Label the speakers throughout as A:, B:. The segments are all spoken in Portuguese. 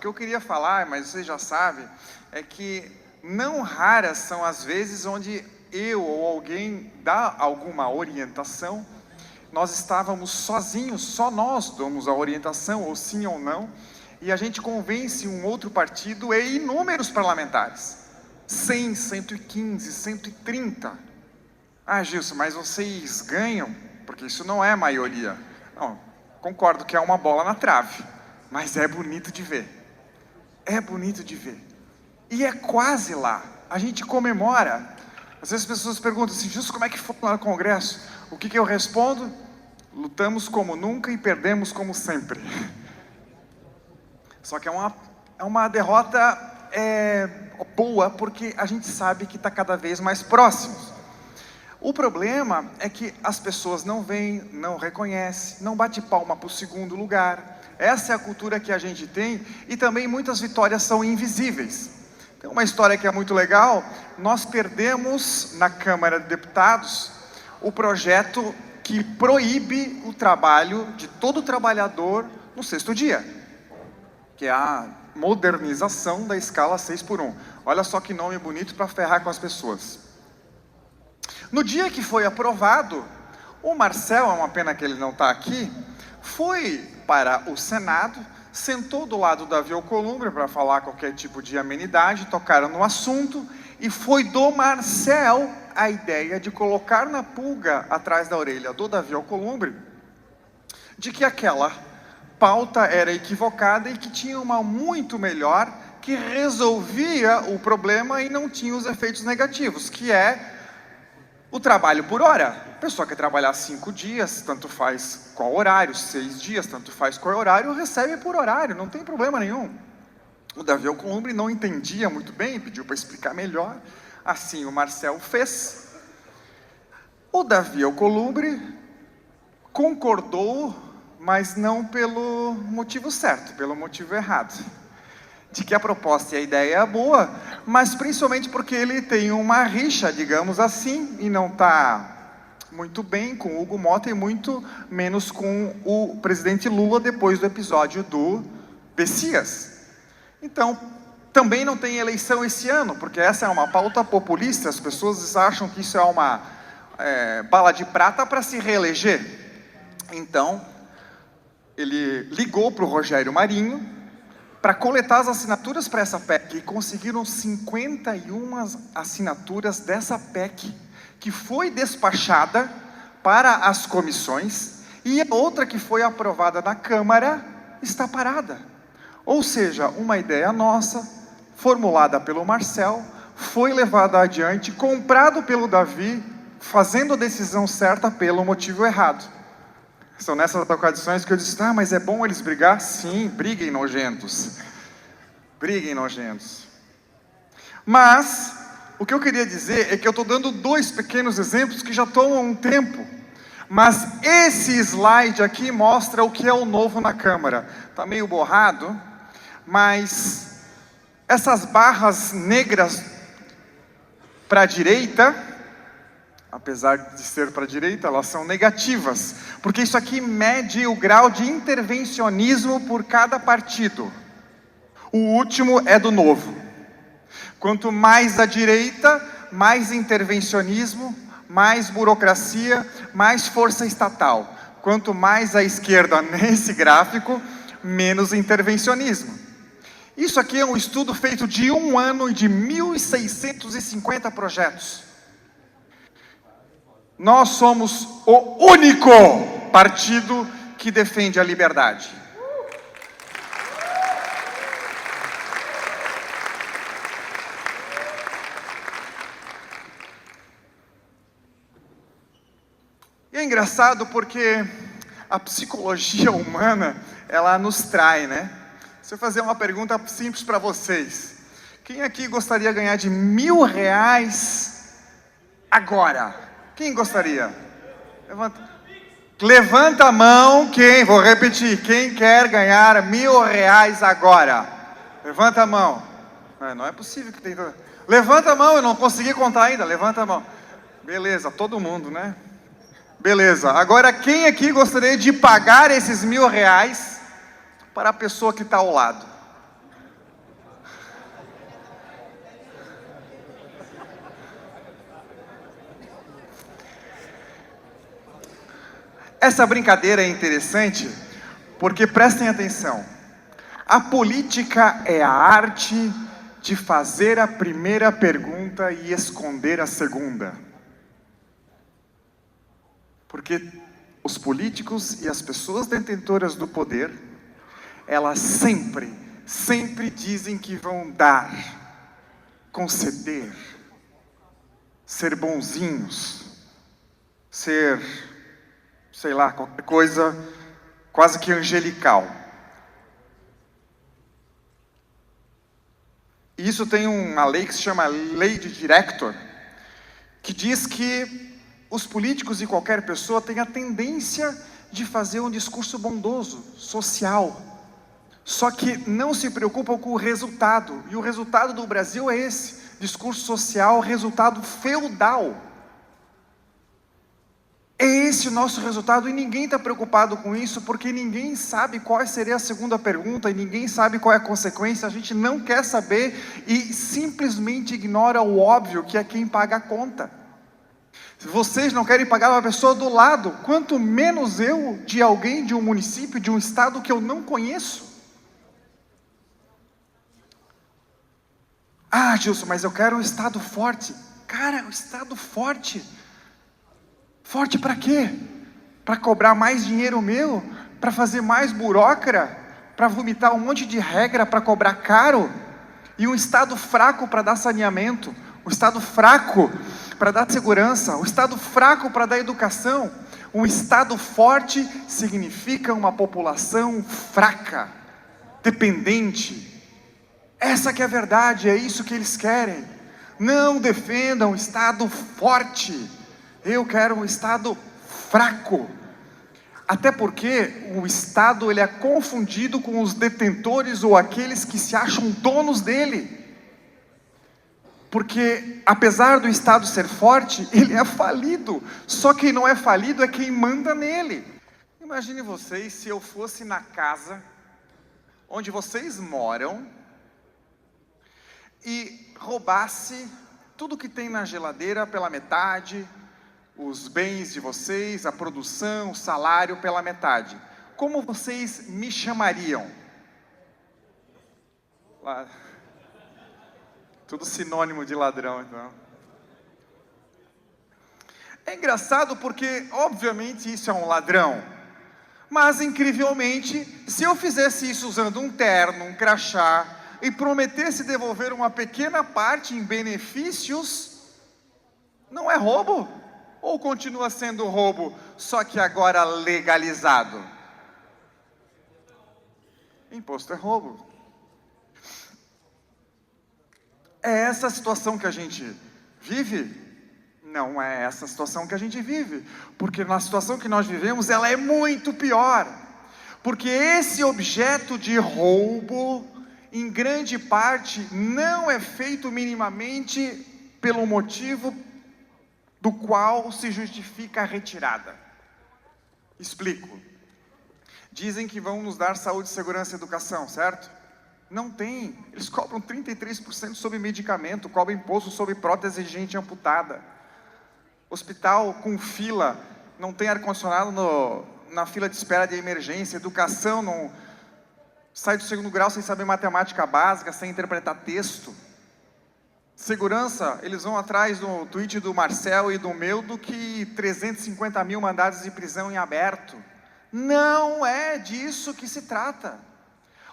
A: O que eu queria falar, mas vocês já sabem, é que não raras são as vezes onde eu ou alguém dá alguma orientação, nós estávamos sozinhos, só nós damos a orientação, ou sim ou não, e a gente convence um outro partido e inúmeros parlamentares, 100, 115, 130. Ah, Gilson, mas vocês ganham, porque isso não é maioria. Não, concordo que é uma bola na trave, mas é bonito de ver. É bonito de ver. E é quase lá. A gente comemora. Às vezes as pessoas perguntam assim, Gilson, como é que foi lá no Congresso? O que eu respondo? Lutamos como nunca e perdemos como sempre. Só que é uma derrota boa, porque a gente sabe que está cada vez mais próximos. O problema é que as pessoas não veem, não reconhecem, não bate palma para o segundo lugar. Essa é a cultura que a gente tem, e também muitas vitórias são invisíveis. Tem uma história que é muito legal. Nós perdemos na Câmara de Deputados o projeto que proíbe o trabalho de todo trabalhador no sexto dia, que é a modernização da escala 6x1. Olha só que nome bonito para ferrar com as pessoas. No dia que foi aprovado, o Marcel, é uma pena que ele não está aqui, foi para o Senado, sentou do lado da Davi Alcolumbre para falar qualquer tipo de amenidade, tocaram no assunto, e foi do Marcel a ideia de colocar na pulga atrás da orelha do Davi Alcolumbre de que aquela pauta era equivocada e que tinha uma muito melhor que resolvia o problema e não tinha os efeitos negativos, que é o trabalho por hora. A pessoa quer trabalhar 5 dias, tanto faz qual horário, 6 dias, tanto faz qual horário, recebe por horário, não tem problema nenhum. O Davi Alcolumbre não entendia muito bem, pediu para explicar melhor, assim o Marcel fez. O Davi Alcolumbre concordou, mas não pelo motivo certo, pelo motivo errado. De que a proposta e a ideia é boa, mas principalmente porque ele tem uma rixa, digamos assim, e não está muito bem com o Hugo Mota e muito menos com o presidente Lula depois do episódio do Bessias. Então, também não tem eleição esse ano, porque essa é uma pauta populista, as pessoas acham que isso é uma bala de prata para se reeleger. Então, ele ligou para o Rogério Marinho para coletar as assinaturas para essa PEC, e conseguiram 51 assinaturas dessa PEC, que foi despachada para as comissões, e a outra que foi aprovada na Câmara está parada. Ou seja, uma ideia nossa, formulada pelo Marcel, foi levada adiante, comprado pelo Davi, fazendo a decisão certa pelo motivo errado. São nessas ocasiões que eu disse, mas é bom eles brigar? Sim, briguem nojentos. Briguem nojentos. Mas, o que eu queria dizer é que eu estou dando 2 pequenos exemplos que já tomam um tempo. Mas esse slide aqui mostra o que é o novo na Câmara. Está meio borrado, mas essas barras negras para a direita, apesar de ser para a direita, elas são negativas, porque isso aqui mede o grau de intervencionismo por cada partido. O último é do Novo. Quanto mais à direita, mais intervencionismo, mais burocracia, mais força estatal. Quanto mais à esquerda nesse gráfico, menos intervencionismo. Isso aqui é um estudo feito de 1 ano e de 1.650 projetos. Nós somos o único partido que defende a liberdade. E é engraçado porque a psicologia humana, ela nos trai, né? Se eu fazer uma pergunta simples para vocês. Quem aqui gostaria de ganhar de R$1.000 agora? Quem gostaria? Levanta a mão, quem? Vou repetir. Quem quer ganhar R$1.000 agora? Levanta a mão. Não é possível que tenha... Levanta a mão, eu não consegui contar ainda. Levanta a mão. Beleza, todo mundo, né? Beleza. Agora, quem aqui gostaria de pagar esses R$1.000 para a pessoa que está ao lado? Essa brincadeira é interessante porque, prestem atenção, a política é a arte de fazer a primeira pergunta e esconder a segunda. Porque os políticos e as pessoas detentoras do poder, elas sempre dizem que vão dar, conceder, ser bonzinhos, ser, sei lá, qualquer coisa quase que angelical. E isso tem uma lei que se chama Lei de Director, que diz que os políticos e qualquer pessoa têm a tendência de fazer um discurso bondoso, social, só que não se preocupam com o resultado, e o resultado do Brasil é esse, discurso social, resultado feudal. É esse o nosso resultado, e ninguém está preocupado com isso, porque ninguém sabe qual seria a segunda pergunta, e ninguém sabe qual é a consequência, a gente não quer saber, e simplesmente ignora o óbvio, que é quem paga a conta. Se vocês não querem pagar uma pessoa do lado, quanto menos eu, de alguém, de um município, de um estado que eu não conheço. Ah, Gilson, mas eu quero um estado forte. Cara, um estado forte. Forte para quê? Para cobrar mais dinheiro meu? Para fazer mais burocra? Para vomitar um monte de regra para cobrar caro? E um estado fraco para dar saneamento? Um estado fraco para dar segurança, um estado fraco para dar educação. Um estado forte significa uma população fraca, dependente. Essa que é a verdade, é isso que eles querem. Não defendam um estado forte, eu quero um estado fraco. Até porque o estado ele é confundido com os detentores ou aqueles que se acham donos dele. Porque, apesar do Estado ser forte, ele é falido. Só quem não é falido é quem manda nele. Imagine vocês se eu fosse na casa onde vocês moram e roubasse tudo que tem na geladeira pela metade, os bens de vocês, a produção, o salário pela metade. Como vocês me chamariam? Tudo sinônimo de ladrão, então. É engraçado porque, obviamente, isso é um ladrão. Mas, incrivelmente, se eu fizesse isso usando um terno, um crachá, e prometesse devolver uma pequena parte em benefícios, não é roubo? Ou continua sendo roubo, só que agora legalizado? Imposto é roubo. É essa a situação que a gente vive? Não é essa a situação que a gente vive, porque na situação que nós vivemos, ela é muito pior, porque esse objeto de roubo, em grande parte, não é feito minimamente pelo motivo do qual se justifica a retirada. Explico. Dizem que vão nos dar saúde, segurança e educação, certo? Não tem, eles cobram 33% sobre medicamento, cobram imposto sobre prótese de gente amputada. Hospital com fila, não tem ar-condicionado na fila de espera de emergência. Educação, não sai do segundo grau sem saber matemática básica, sem interpretar texto. Segurança, eles vão atrás do tweet do Marcel e do meu do que 350 mil mandados de prisão em aberto. Não é disso que se trata.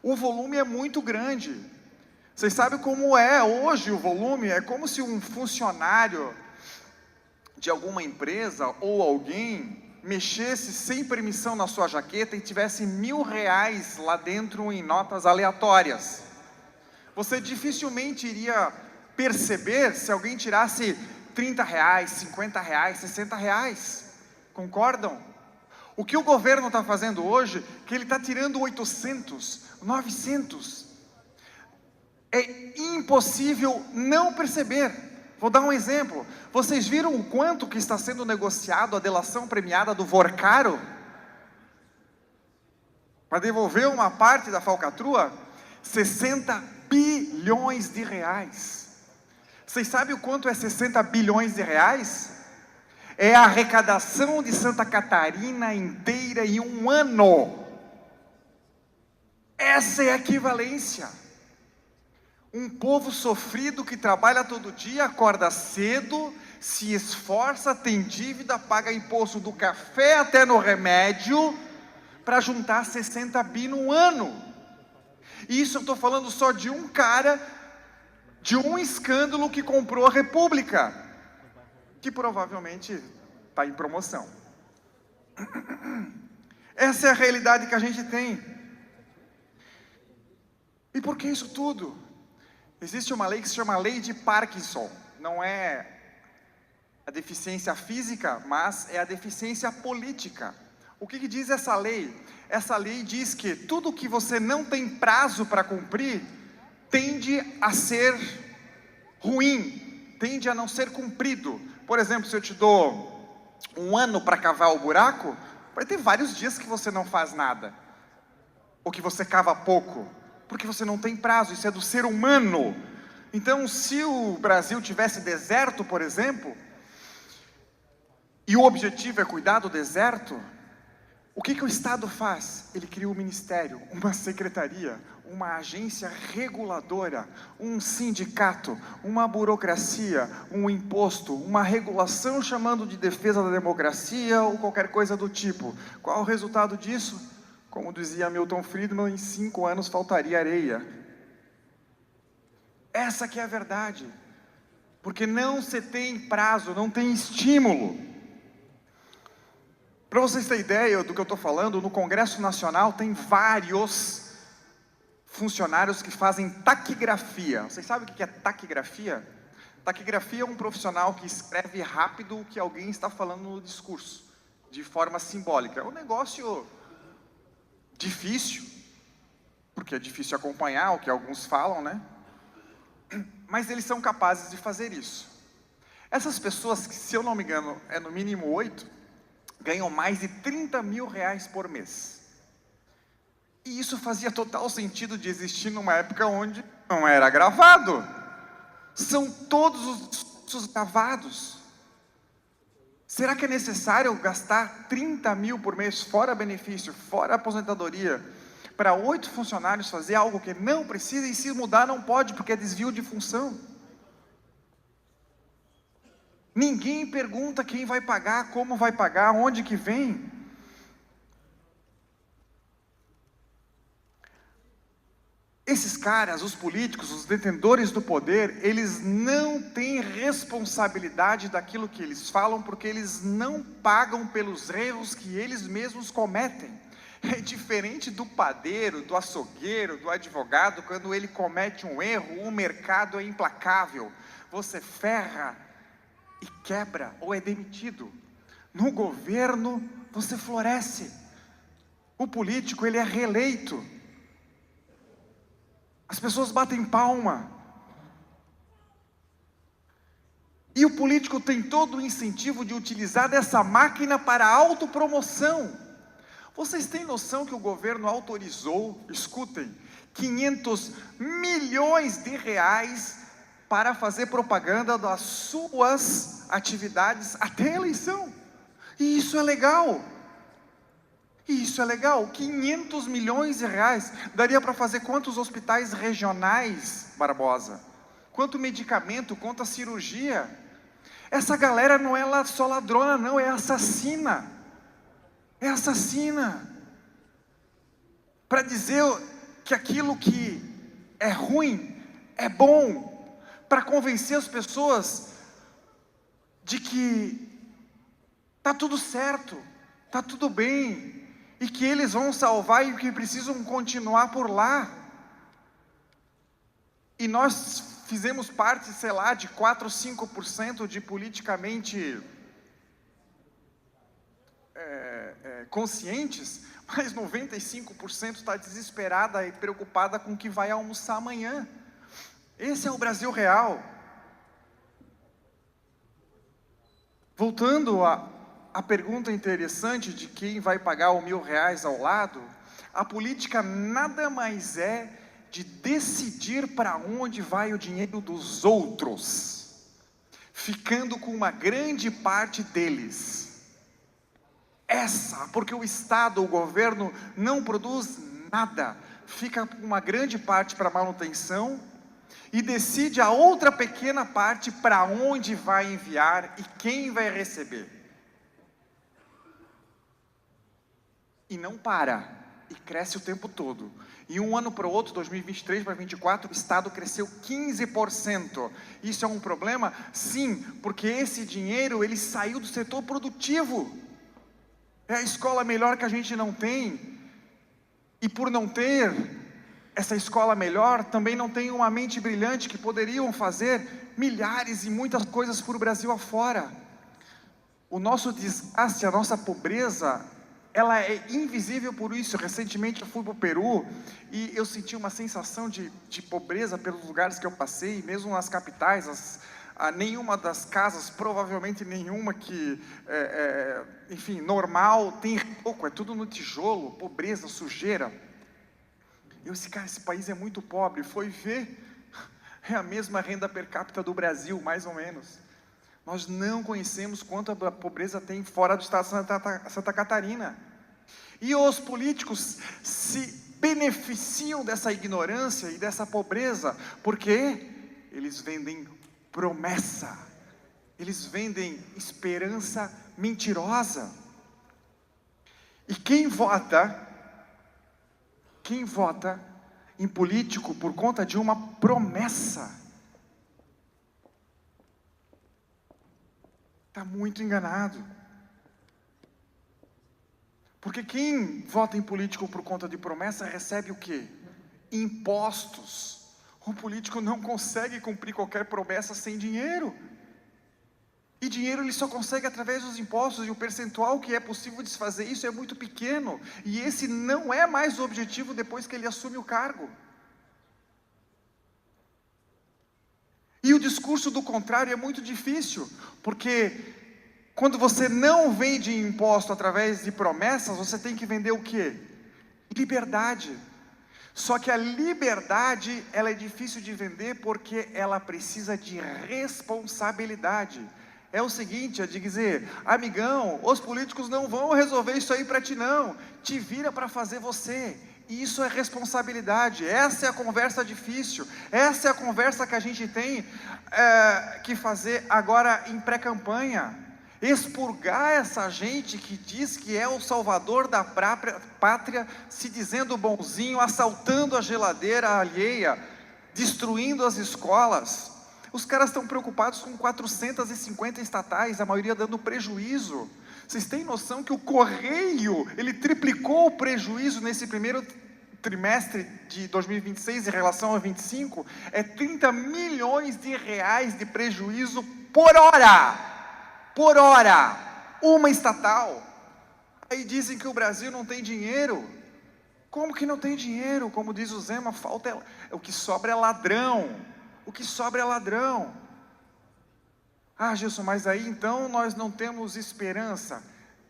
A: O volume é muito grande. Vocês sabem como é hoje o volume? É como se um funcionário de alguma empresa ou alguém mexesse sem permissão na sua jaqueta e tivesse R$1.000 lá dentro em notas aleatórias. Você dificilmente iria perceber se alguém tirasse R$30, R$50, R$60. Concordam? O que o governo está fazendo hoje, que ele está tirando 800, 900. É impossível não perceber. Vou dar um exemplo. Vocês viram o quanto que está sendo negociado a delação premiada do Vorcaro? Para devolver uma parte da falcatrua? 60 bilhões de reais. Vocês sabem o quanto é 60 bilhões de reais? É a arrecadação de Santa Catarina inteira em um ano. Essa é a equivalência. Um povo sofrido que trabalha todo dia, acorda cedo, se esforça, tem dívida, paga imposto do café até no remédio, para juntar 60 bi no ano. E isso eu estou falando só de um cara, de um escândalo que comprou a República, que provavelmente está em promoção. Essa é a realidade que a gente tem. E por que isso tudo? Existe uma lei que se chama Lei de Parkinson. Não é a deficiência física, mas é a deficiência política. O que diz essa lei? Essa lei diz que tudo que você não tem prazo para cumprir, tende a ser ruim, tende a não ser cumprido. Por exemplo, se eu te dou um ano para cavar o buraco, vai ter vários dias que você não faz nada, ou que você cava pouco, porque você não tem prazo, isso é do ser humano. Então, se o Brasil tivesse deserto, por exemplo, e o objetivo é cuidar do deserto, o que o Estado faz? Ele cria um ministério, uma secretaria, uma agência reguladora, um sindicato, uma burocracia, um imposto, uma regulação chamando de defesa da democracia ou qualquer coisa do tipo. Qual o resultado disso? Como dizia Milton Friedman, em 5 anos faltaria areia. Essa que é a verdade. Porque não se tem prazo, não tem estímulo. Para vocês terem ideia do que eu estou falando, no Congresso Nacional tem vários funcionários que fazem taquigrafia. Vocês sabem o que é taquigrafia? Taquigrafia é um profissional que escreve rápido o que alguém está falando no discurso, de forma simbólica. É um negócio difícil, porque é difícil acompanhar o que alguns falam, né? Mas eles são capazes de fazer isso. Essas pessoas, que se eu não me engano, é no mínimo 8, ganham mais de 30 mil reais por mês. E isso fazia total sentido de existir numa época onde não era gravado. São todos os gravados. Será que é necessário gastar 30 mil por mês, fora benefício, fora aposentadoria, para 8 funcionários fazer algo que não precisa, e se mudar não pode, porque é desvio de função? Ninguém pergunta quem vai pagar, como vai pagar, onde que vem. Esses caras, os políticos, os detentores do poder, eles não têm responsabilidade daquilo que eles falam, porque eles não pagam pelos erros que eles mesmos cometem. É diferente do padeiro, do açougueiro, do advogado. Quando ele comete um erro, o mercado é implacável. Você ferra e quebra ou é demitido. No governo, você floresce. O político, ele é reeleito. As pessoas batem palma. E o político tem todo o incentivo de utilizar dessa máquina para autopromoção. Vocês têm noção que o governo autorizou, escutem, 500 milhões de reais para fazer propaganda das suas atividades até a eleição? E isso é legal. E isso é legal. 500 milhões de reais. Daria para fazer quantos hospitais regionais, Barbosa? Quanto medicamento, quanta cirurgia? Essa galera não é só ladrona, não, é assassina. É assassina. Para dizer que aquilo que é ruim é bom. Para convencer as pessoas de que está tudo certo, está tudo bem, e que eles vão salvar e que precisam continuar por lá. E nós fizemos parte, sei lá, de 4 ou 5% de politicamente conscientes, mas 95% está desesperada e preocupada com o que vai almoçar amanhã. Esse é o Brasil real. Voltando à pergunta interessante de quem vai pagar o R$1.000 ao lado, a política nada mais é de decidir para onde vai o dinheiro dos outros. ficando com uma grande parte deles. Porque o Estado, o governo, não produz nada, fica com uma grande parte para manutenção e decide a outra pequena parte para onde vai enviar e quem vai receber. E não para, e cresce o tempo todo. E um ano para o outro, 2023 para 2024, o Estado cresceu 15%. Isso é um problema? Sim, porque esse dinheiro, ele saiu do setor produtivo. É a escola melhor que a gente não tem. E por não ter essa escola melhor, também não tem uma mente brilhante que poderiam fazer milhares e muitas coisas por Brasil afora. O nosso desgaste, a nossa pobreza, ela é invisível por isso. Recentemente eu fui para o Peru e eu senti uma sensação de pobreza pelos lugares que eu passei, mesmo nas capitais. Nenhuma das casas, provavelmente nenhuma que, enfim, normal, tem pouco, é tudo no tijolo, pobreza, sujeira. Eu disse, cara, esse país é muito pobre. Foi ver, é a mesma renda per capita do Brasil, mais ou menos. Nós não conhecemos quanto a pobreza tem fora do estado de Santa Catarina. E os políticos se beneficiam dessa ignorância e dessa pobreza, porque eles vendem promessa, eles vendem esperança mentirosa. E quem vota em político por conta de uma promessa, está muito enganado. Porque quem vota em político por conta de promessa recebe o quê? Impostos. O político não consegue cumprir qualquer promessa sem dinheiro. E dinheiro ele só consegue através dos impostos, e o percentual que é possível desfazer isso é muito pequeno. E esse não é mais o objetivo depois que ele assume o cargo. E o discurso do contrário é muito difícil, porque quando você não vende imposto através de promessas, você tem que vender o quê? Liberdade. Só que a liberdade, ela é difícil de vender porque ela precisa de responsabilidade. É o seguinte, é de dizer, amigão, os políticos não vão resolver isso aí para ti não, te vira para fazer você. Isso é responsabilidade, essa é a conversa difícil, essa é a conversa que a gente tem que fazer agora em pré-campanha. Expurgar essa gente que diz que é o salvador da própria pátria, se dizendo bonzinho, assaltando a geladeira alheia, destruindo as escolas. Os caras estão preocupados com 450 estatais, a maioria dando prejuízo. Vocês têm noção que o Correio, ele triplicou o prejuízo nesse primeiro trimestre de 2026 em relação a 25? É 30 milhões de reais de prejuízo por hora. Por hora, uma estatal. Aí dizem que o Brasil não tem dinheiro. Como que não tem dinheiro? Como diz o Zema, o que sobra é ladrão. O que sobra é ladrão. Ah, Gilson, mas aí então nós não temos esperança.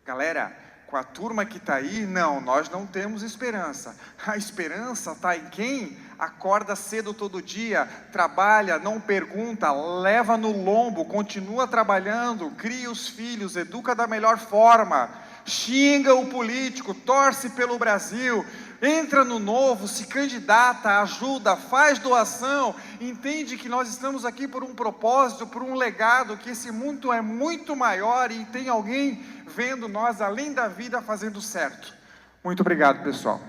A: Galera, com a turma que está aí, não, nós não temos esperança. A esperança está em quem acorda cedo todo dia, trabalha, não pergunta, leva no lombo, continua trabalhando, cria os filhos, educa da melhor forma, xinga o político, torce pelo Brasil, entra no novo, se candidata, ajuda, faz doação, entende que nós estamos aqui por um propósito, por um legado, que esse mundo é muito maior e tem alguém vendo nós além da vida fazendo certo. Muito obrigado, pessoal.